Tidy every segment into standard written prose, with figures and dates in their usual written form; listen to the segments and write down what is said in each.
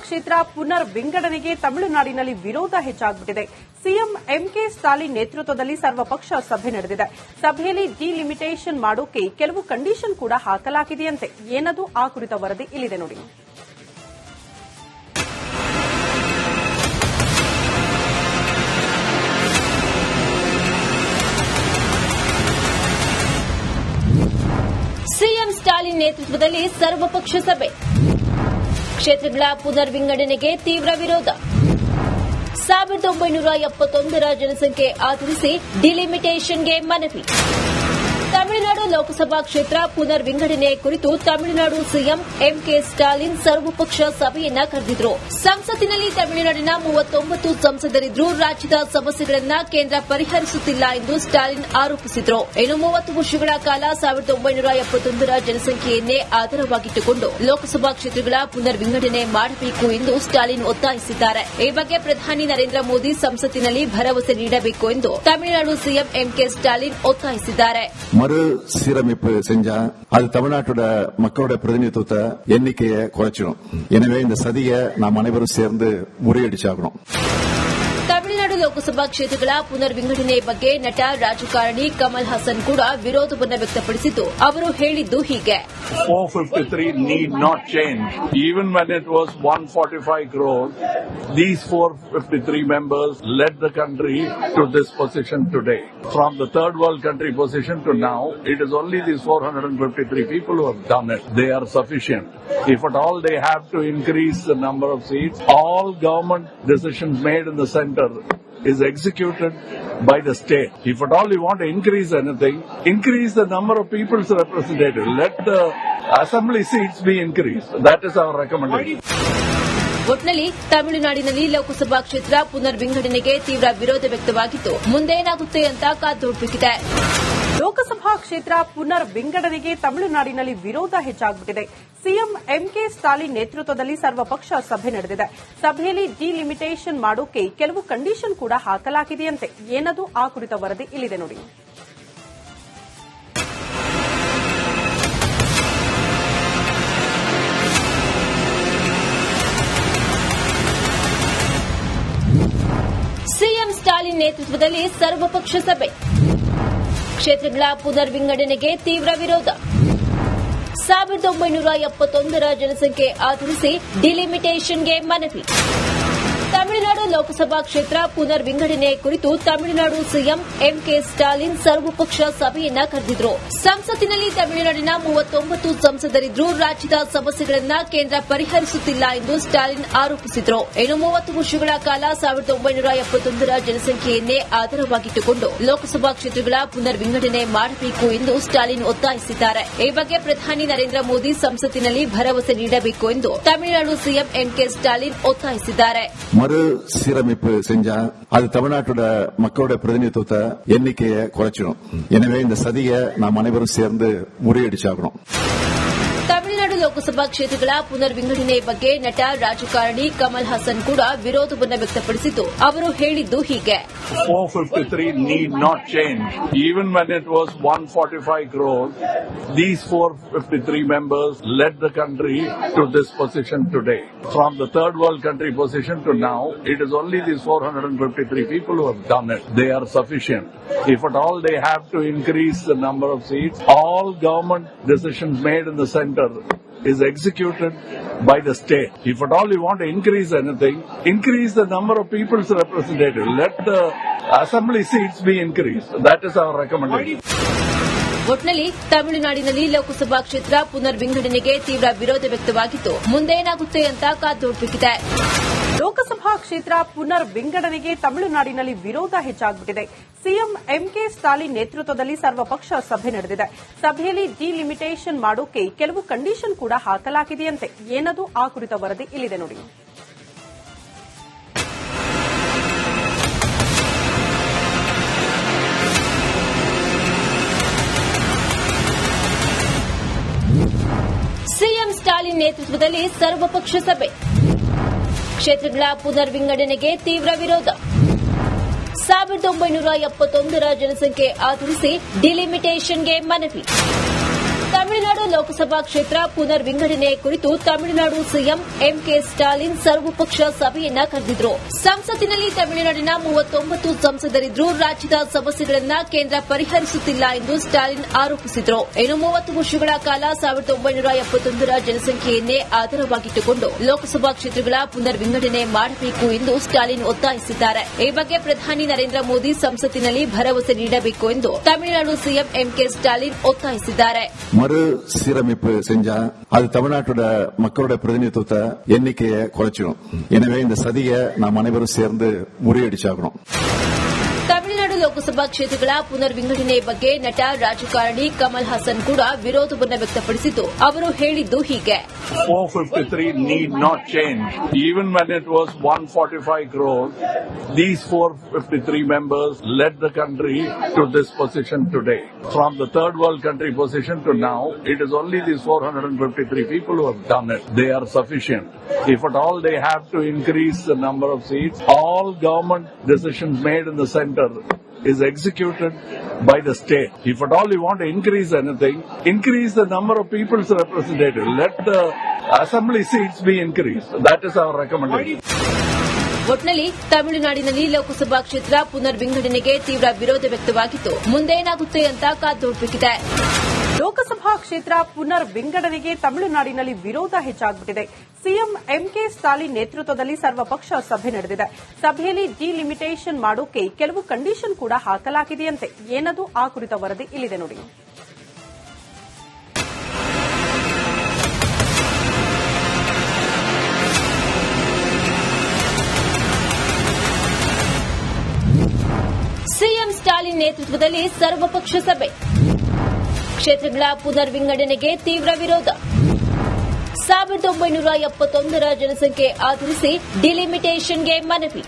ಕ್ಷೇತ್ರ ಪುನರ್ ವಿಂಗಡಣೆಗೆ ತಮಿಳುನಾಡಿನಲ್ಲಿ ವಿರೋಧ ಹೆಚ್ಚಾಗುತ್ತಿದೆ. ಸಿಎಂ ಎಂಕೆ ಸ್ಟಾಲಿನ್ ನೇತೃತ್ವದಲ್ಲಿ ಸರ್ವಪಕ್ಷ ಸಭೆ ನಡೆದಿದೆ. ಸಭೆಯಲ್ಲಿ ಡಿಲಿಮಿಟೇಷನ್ ಮಾಡೋಕೆ ಕೆಲವು ಕಂಡೀಷನ್ ಕೂಡ ಹಾಕಲಾಗಿದೆಯಂತೆ. ಏನದು ಆ ಕುರಿತ ವರದಿ ಇಲ್ಲಿದೆ ನೋಡಿ. ಸಿಎಂ ಸ್ಟಾಲಿನ್ ನೇತೃತ್ವದಲ್ಲಿ ಸರ್ವಪಕ್ಷ ಸಭೆ. ಕ್ಷೇತ್ರಗಳ ಪುನರ್ ವಿಂಗಡಣೆಗೆ ತೀವ್ರ ವಿರೋಧ. 1971ರ ಜನಸಂಖ್ಯೆ ಆಧರಿಸಿ ಡಿಲಿಮಿಟೇಷನ್ಗೆ ಮನವಿ. ತಮಿಳುನಾಡು ಲೋಕಸಭಾ ಕ್ಷೇತ್ರ ಪುನರ್ ವಿಂಗಡಣೆ ಕುರಿತು ತಮಿಳುನಾಡು ಸಿಎಂ ಎಂಕೆ ಸ್ಟಾಲಿನ್ ಸರ್ವಪಕ್ಷ ಸಭೆಯನ್ನ ಕರೆದಿದ್ರು. ಸಂಸತ್ತಿನಲ್ಲಿ ತಮಿಳುನಾಡಿನ 39 ಸಂಸದರಿದ್ರು. ರಾಜ್ಯದ ಸಮಸ್ಯೆಗಳನ್ನ ಕೇಂದ್ರ ಪರಿಹರಿಸುತ್ತಿಲ್ಲ ಎಂದು ಸ್ಟಾಲಿನ್ ಆರೋಪಿಸಿದ್ರು. ಇನ್ನು 30 ವರ್ಷಗಳ ಕಾಲ 1971ರ ಜನಸಂಖ್ಯೆಯನ್ನೇ ಆಧಾರವಾಗಿಟ್ಟುಕೊಂಡು ಲೋಕಸಭಾ ಕ್ಷೇತ್ರಗಳ ಪುನರ್ ವಿಂಗಡಣೆ ಮಾಡಬೇಕು ಎಂದು ಸ್ಟಾಲಿನ್ ಒತ್ತಾಯಿಸಿದ್ದಾರೆ. ಈ ಬಗ್ಗೆ ಪ್ರಧಾನಿ ನರೇಂದ್ರ ಮೋದಿ ಸಂಸತ್ತಿನಲ್ಲಿ ಭರವಸೆ ನೀಡಬೇಕು ಎಂದು ತಮಿಳುನಾಡು ಸಿಎಂ ಎಂಕೆ ಸ್ಟಾಲಿನ್ ಒತ್ತಾಯಿಸಿದ್ದಾರೆ. மறு சீரமைப்பு செஞ்சா அது தமிழ்நாட்டோட மக்களோட பிரதிநிதித்துவத்தை எண்ணிக்கையை குறைச்சிடும். எனவே இந்த சதியை நாம் அனைவரும் சேர்ந்து முறியடிச்சாகணும். ತಮಿಳುನಾಡು ಲೋಕಸಭಾ ಕ್ಷೇತ್ರಗಳ ಪುನರ್ ವಿಂಗಡಣೆ ಬಗ್ಗೆ ನಟ ರಾಜಕಾರಣಿ ಕಮಲ್ ಹಾಸನ್ ಕೂಡ ವಿರೋಧವನ್ನು ವ್ಯಕ್ತಪಡಿಸಿದ್ದು ಅವರು ಹೇಳಿದ್ದು ಹೀಗೆ. 453 need not change. Even when it was 145 crore, these 453 members led the country to this position today. From the third world country position to now, it is only these 453 people who have done it. They are sufficient. If at all they have to increase the number of seats, all government decisions made in the center is executed by the state. If at all you want to increase anything, increase the number of people's representatives. Let the assembly seats be increased. That is our recommendation. ಒಟ್ನಲ್ಲಿ ತಮಿಳುನಾಡಿನಲ್ಲಿ ಲೋಕಸಭಾ ಕ್ಷೇತ್ರ ಪುನರ್ ವಿಂಗಡಣೆಗೆ ತೀವ್ರ ವಿರೋಧ ವ್ಯಕ್ತವಾಗಿದ್ದು ಮುಂದೇನಾಗುತ್ತೆ ಅಂತ ಕಾದುನೋಡಬೇಕಿದೆ. ಲೋಕಸಭಾ ಕ್ಷೇತ್ರ ಪುನರ್ ವಿಂಗಡಣೆಗೆ ತಮಿಳುನಾಡಿನಲ್ಲಿ ವಿರೋಧ ಹೆಚ್ಚಾಗುತ್ತಿದೆ. ಸಿಎಂ ಎಂಕೆ ಸ್ಟಾಲಿನ್ ನೇತೃತ್ವದಲ್ಲಿ ಸರ್ವಪಕ್ಷ ಸಭೆ ನಡೆದಿದೆ. ಸಭೆಯಲ್ಲಿ ಡಿಲಿಮಿಟೇಷನ್ ಮಾಡೋಕೆ ಕೆಲವು ಕಂಡೀಷನ್ ಕೂಡ ಹಾಕಲಾಗಿದೆಯಂತೆ. ಏನದು ಆ ಕುರಿತ ವರದಿ ಇಲ್ಲಿದೆ ನೋಡಿ. ಸಿಎಂ ಸ್ಟಾಲಿನ್ ನೇತೃತ್ವದಲ್ಲಿ ಸರ್ವಪಕ್ಷ ಸಭೆ. ಕ್ಷೇತ್ರಗಳ ಪುನರ್ ವಿಂಗಡಣೆಗೆ ತೀವ್ರ ವಿರೋಧ. 1971ರ ಜನಸಂಖ್ಯೆ ಆಧರಿಸಿ ಡಿಲಿಮಿಟೇಷನ್ಗೆ ಮನವಿ. ತಮಿಳುನಾಡು ಲೋಕಸಭಾ ಕ್ಷೇತ್ರ ಪುನರ್ ವಿಂಗಡಣೆ ಕುರಿತು ತಮಿಳುನಾಡು ಸಿಎಂ ಎಂಕೆ ಸ್ಟಾಲಿನ್ ಸರ್ವಪಕ್ಷ ಸಭೆಯನ್ನ ಕರೆದಿದ್ರು. ಸಂಸತ್ತಿನಲ್ಲಿ ತಮಿಳುನಾಡಿನ 39 ಸಂಸದರಿದ್ರು. ರಾಜ್ಯದ ಸಮಸ್ಯೆಗಳನ್ನ ಕೇಂದ್ರ ಪರಿಹರಿಸುತ್ತಿಲ್ಲ ಎಂದು ಸ್ಟಾಲಿನ್ ಆರೋಪಿಸಿದ್ರು. ಇನ್ನು 30 ವರ್ಷಗಳ ಕಾಲ 1971ರ ಜನಸಂಖ್ಯೆಯನ್ನೇ ಆಧಾರವಾಗಿಟ್ಟುಕೊಂಡು ಲೋಕಸಭಾ ಕ್ಷೇತ್ರಗಳ ಪುನರ್ ವಿಂಗಡಣೆ ಮಾಡಬೇಕು ಎಂದು ಸ್ಟಾಲಿನ್ ಒತ್ತಾಯಿಸಿದ್ದಾರೆ. ಈ ಬಗ್ಗೆ ಪ್ರಧಾನಿ ನರೇಂದ್ರ ಮೋದಿ ಸಂಸತ್ತಿನಲ್ಲಿ ಭರವಸೆ ನೀಡಬೇಕು ಎಂದು ತಮಿಳುನಾಡು ಸಿಎಂ ಎಂಕೆ ಸ್ಟಾಲಿನ್ ಒತ್ತಾಯಿಸಿದ್ದಾರೆ. மறு சீரமைப்பு செஞ்சா அது தமிழ்நாட்டோட மக்களோட பிரதிநிதித்துவத்தை எண்ணிக்கையை குறைச்சிடும். எனவே இந்த சதியை நாம் அனைவரும் சேர்ந்து முறியடிச்சாகணும். ತಮಿಳುನಾಡು ಲೋಕಸಭಾ ಕ್ಷೇತ್ರಗಳ ಪುನರ್ ವಿಂಗಡಣೆ ಬಗ್ಗೆ ನಟ ರಾಜಕಾರಣಿ ಕಮಲ್ ಹಾಸನ್ ಕೂಡ ವಿರೋಧವನ್ನು ವ್ಯಕ್ತಪಡಿಸಿದ್ದು ಅವರು ಹೇಳಿದ್ದು ಹೀಗೆ. 453 need not change. Even when it was 145 crore, these 453 members led the country to this position today. From the third world country position to now, it is only these 453 people who have done it. They are sufficient. If at all they have to increase the number of seats, all government decisions made in the center is executed by the state. If at all you want to increase anything, increase the number of people's representatives. Let the assembly seats be increased. That is our recommendation. ಒಟ್ನಲ್ಲಿ ತಮಿಳುನಾಡಿನಲ್ಲಿ ಲೋಕಸಭಾ ಕ್ಷೇತ್ರ ಪುನರ್ ವಿಂಗಡಣೆಗೆ ತೀವ್ರ ವಿರೋಧ ವ್ಯಕ್ತವಾಗಿದ್ದು ಮುಂದೇನಾಗುತ್ತೆ ಅಂತ ಕಾದುನೋಡಬೇಕಿದೆ. ಲೋಕಸಭಾ ಕ್ಷೇತ್ರ ಪುನರ್ ವಿಂಗಡಣೆಗೆ ತಮಿಳುನಾಡಿನಲ್ಲಿ ವಿರೋಧ ಹೆಚ್ಚಾಗುತ್ತಿದೆ. ಸಿಎಂ ಎಂಕೆ ಸ್ಟಾಲಿನ್ ನೇತೃತ್ವದಲ್ಲಿ ಸರ್ವಪಕ್ಷ ಸಭೆ ನಡೆದಿದೆ. ಸಭೆಯಲ್ಲಿ ಡಿಲಿಮಿಟೇಷನ್ ಮಾಡೋಕೆ ಕೆಲವು ಕಂಡೀಷನ್ ಕೂಡ ಹಾಕಲಾಗಿದೆಯಂತೆ. ಏನದು ಆ ಕುರಿತ ವರದಿ ಇಲ್ಲಿದೆ ನೋಡಿ. ಸಿಎಂ ಸ್ಟಾಲಿನ್ ನೇತೃತ್ವದಲ್ಲಿ ಸರ್ವಪಕ್ಷ ಸಭೆ. ಕ್ಷೇತ್ರಗಳ ಪುನರ್ ವಿಂಗಡಣೆಗೆ ತೀವ್ರ ವಿರೋಧ. 1971ರ ಜನಸಂಖ್ಯೆ ಆಧರಿಸಿ ಡಿಲಿಮಿಟೇಷನ್ಗೆ ಮನವಿ. ತಮಿಳುನಾಡು ಲೋಕಸಭಾ ಕ್ಷೇತ್ರ ಪುನರ್ ವಿಂಗಡಣೆ ಕುರಿತು ತಮಿಳುನಾಡು ಸಿಎಂ ಎಂಕೆ ಸ್ಟಾಲಿನ್ ಸರ್ವಪಕ್ಷ ಸಭೆಯನ್ನ ಕರೆದಿದ್ರು. ಸಂಸತ್ತಿನಲ್ಲಿ ತಮಿಳುನಾಡಿನ 39 ಸಂಸದರಿದ್ರೂ ರಾಜ್ಯದ ಸಮಸ್ಯೆಗಳನ್ನ ಕೇಂದ್ರ ಪರಿಹರಿಸುತ್ತಿಲ್ಲ ಎಂದು ಸ್ಟಾಲಿನ್ ಆರೋಪಿಸಿದ್ರು. ಇನ್ನು 30 ವರ್ಷಗಳ ಕಾಲ 1971ರ ಜನಸಂಖ್ಯೆಯನ್ನೇ ಆಧಾರವಾಗಿಟ್ಟುಕೊಂಡು ಲೋಕಸಭಾ ಕ್ಷೇತ್ರಗಳ ಪುನರ್ ವಿಂಗಡಣೆ ಮಾಡಬೇಕು ಎಂದು ಸ್ಟಾಲಿನ್ ಒತ್ತಾಯಿಸಿದ್ದಾರೆ. ಈ ಬಗ್ಗೆ ಪ್ರಧಾನಿ ನರೇಂದ್ರ ಮೋದಿ ಸಂಸತ್ತಿನಲ್ಲಿ ಭರವಸೆ ನೀಡಬೇಕು ಎಂದು ತಮಿಳುನಾಡು ಸಿಎಂ ಎಂಕೆ ಸ್ಟಾಲಿನ್ ಒತ್ತಾಯಿಸಿದ್ದಾರೆ. மறு சீரமைப்பு செஞ்சா அது தமிழ்நாட்டோட மக்களோட பிரதிநிதித்துவத்தை எண்ணிக்கையை குறைச்சிடும். எனவே இந்த சதியை நாம் அனைவரும் சேர்ந்து முறியடிச்சாகணும். ತಮಿಳುನಾಡು ಲೋಕಸಭಾ ಕ್ಷೇತ್ರಗಳ ಪುನರ್ ವಿಂಗಡಣೆ ಬಗ್ಗೆ ನಟ ರಾಜಕಾರಣಿ ಕಮಲ್ ಹಾಸನ್ ಕೂಡ ವಿರೋಧವನ್ನು ವ್ಯಕ್ತಪಡಿಸಿದ್ದು ಅವರು ಹೇಳಿದ್ದು ಹೀಗೆ. 453 need not change. Even when it was 145 crore, these 453 members led the country to this position today. From the third world country position to now, it is only these 453 people who have done it. They are sufficient. If at all they have to increase the number of seats, all government decisions made in the center is executed by the state. If at all you want to increase anything, increase the number of people's representatives. Let the assembly seats be increased. That is our recommendation. ಒಟ್ನಲ್ಲಿ ತಮಿಳುನಾಡಿನಲ್ಲಿ ಲೋಕಸಭಾ ಕ್ಷೇತ್ರ ಪುನರ್ ವಿಂಗಡಣೆಗೆ ತೀವ್ರ ವಿರೋಧ ವ್ಯಕ್ತವಾಗಿದ್ದು ಮುಂದೇನಾಗುತ್ತೆ ಅಂತ ಕಾದೋಡಬೇಕಿದೆ. ಲೋಕಸಭಾ ಕ್ಷೇತ್ರ ಪುನರ್ ವಿಂಗಡಣೆಗೆ ತಮಿಳುನಾಡಿನಲ್ಲಿ ವಿರೋಧ ಹೆಚ್ಚಾಗುತ್ತಿದೆ. ಸಿಎಂ ಎಂಕೆ ಸ್ಟಾಲಿನ್ ನೇತೃತ್ವದಲ್ಲಿ ಸರ್ವಪಕ್ಷ ಸಭೆ ನಡೆದಿದೆ. ಸಭೆಯಲ್ಲಿ ಡಿಲಿಮಿಟೇಷನ್ ಮಾಡೋಕೆ ಕೆಲವು ಕಂಡೀಷನ್ ಕೂಡ ಹಾಕಲಾಗಿದೆಯಂತೆ. ಏನದು ಆ ಕುರಿತ ವರದಿ ಇಲ್ಲಿದೆ ನೋಡಿ. ಸಿಎಂ ಸ್ಟಾಲಿನ್ ನೇತೃತ್ವದಲ್ಲಿ ಸರ್ವಪಕ್ಷ ಸಭೆ. ಕ್ಷೇತ್ರಗಳ ಪುನರ್ ವಿಂಗಡಣೆಗೆ ತೀವ್ರ ವಿರೋಧ. 1971ರ ಜನಸಂಖ್ಯೆ ಆಧರಿಸಿ ಡಿಲಿಮಿಟೇಷನ್ಗೆ ಮನವಿ.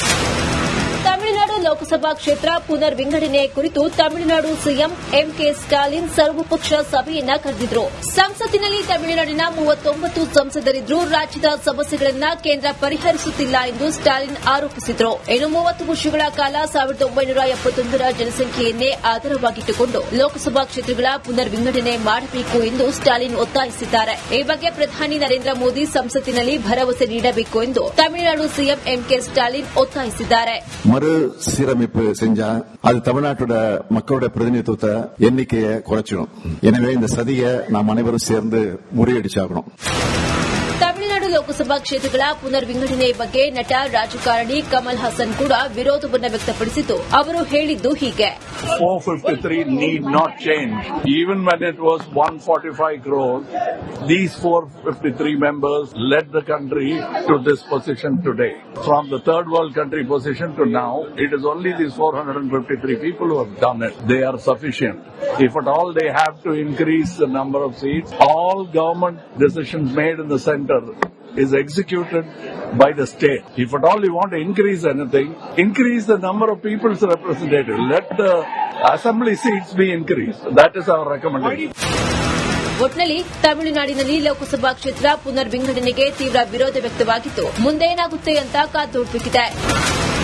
ತಮಿಳುನಾಡು ಲೋಕಸಭಾ ಕ್ಷೇತ್ರ ಪುನರ್ ವಿಂಗಡಣೆ ಕುರಿತು ತಮಿಳುನಾಡು ಸಿಎಂ ಎಂಕೆ ಸ್ಟಾಲಿನ್ ಸರ್ವಪಕ್ಷ ಸಭೆಯನ್ನ ಕರೆದಿದ್ರು. ಸಂಸತ್ತಿನಲ್ಲಿ ತಮಿಳುನಾಡಿನ 39 ಸಂಸದರಿದ್ರೂ ರಾಜ್ಯದ ಸಮಸ್ಯೆಗಳನ್ನ ಕೇಂದ್ರ ಪರಿಹರಿಸುತ್ತಿಲ್ಲ ಎಂದು ಸ್ಟಾಲಿನ್ ಆರೋಪಿಸಿದ್ರು. ಇನ್ನು 30 ವರ್ಷಗಳ ಕಾಲ 1971ರ ಜನಸಂಖ್ಯೆಯನ್ನೇ ಆಧಾರವಾಗಿಟ್ಟುಕೊಂಡು ಲೋಕಸಭಾ ಕ್ಷೇತ್ರಗಳ ಪುನರ್ ವಿಂಗಡಣೆ ಮಾಡಬೇಕು ಎಂದು ಸ್ಟಾಲಿನ್ ಒತ್ತಾಯಿಸಿದ್ದಾರೆ. ಈ ಬಗ್ಗೆ ಪ್ರಧಾನಿ ನರೇಂದ್ರ ಮೋದಿ ಸಂಸತ್ತಿನಲ್ಲಿ ಭರವಸೆ ನೀಡಬೇಕು ಎಂದು ತಮಿಳುನಾಡು ಸಿಎಂ ಎಂಕೆ ಸ್ಟಾಲಿನ್ ಒತ್ತಾಯಿಸಿದ್ದಾರೆ. மறு சீரமைப்பு செஞ்சா அது தமிழ்நாட்டோட மக்களோட பிரதிநிதித்துவத்தை எண்ணிக்கையை குறைச்சிடும். எனவே இந்த சதியை நாம் அனைவரும் சேர்ந்து முறியடிச்சாகணும். ತಮಿಳುನಾಡು ಲೋಕಸಭಾ ಕ್ಷೇತ್ರಗಳ ಪುನರ್ ವಿಂಗಡಣೆ ಬಗ್ಗೆ ನಟ ರಾಜಕಾರಣಿ ಕಮಲ್ ಹಾಸನ್ ಕೂಡ ವಿರೋಧವನ್ನು ವ್ಯಕ್ತಪಡಿಸಿದ್ದು ಅವರು ಹೇಳಿದ್ದು ಹೀಗೆ. 453 need not change. Even when it was 145 crore, these 453 members led the country to this position today. From the third world country position to now, it is only these 453 people who have done it. They are sufficient. If at all they have to increase the number of seats, all government decisions made in the center is executed by the state. If at all you want to increase anything, increase the number of people's representatives. Let the assembly seats be increased. That is our recommendation. ಒಟ್ನಲ್ಲಿ ತಮಿಳುನಾಡಿನಲ್ಲಿ ಲೋಕಸಭಾ ಕ್ಷೇತ್ರ ಪುನರ್ ವಿಂಗಡಣೆಗೆ ತೀವ್ರ ವಿರೋಧ ವ್ಯಕ್ತವಾಗಿದ್ದು ಮುಂದೇನಾಗುತ್ತೆ ಅಂತ ಕಾದೋಡಬೇಕಿದೆ.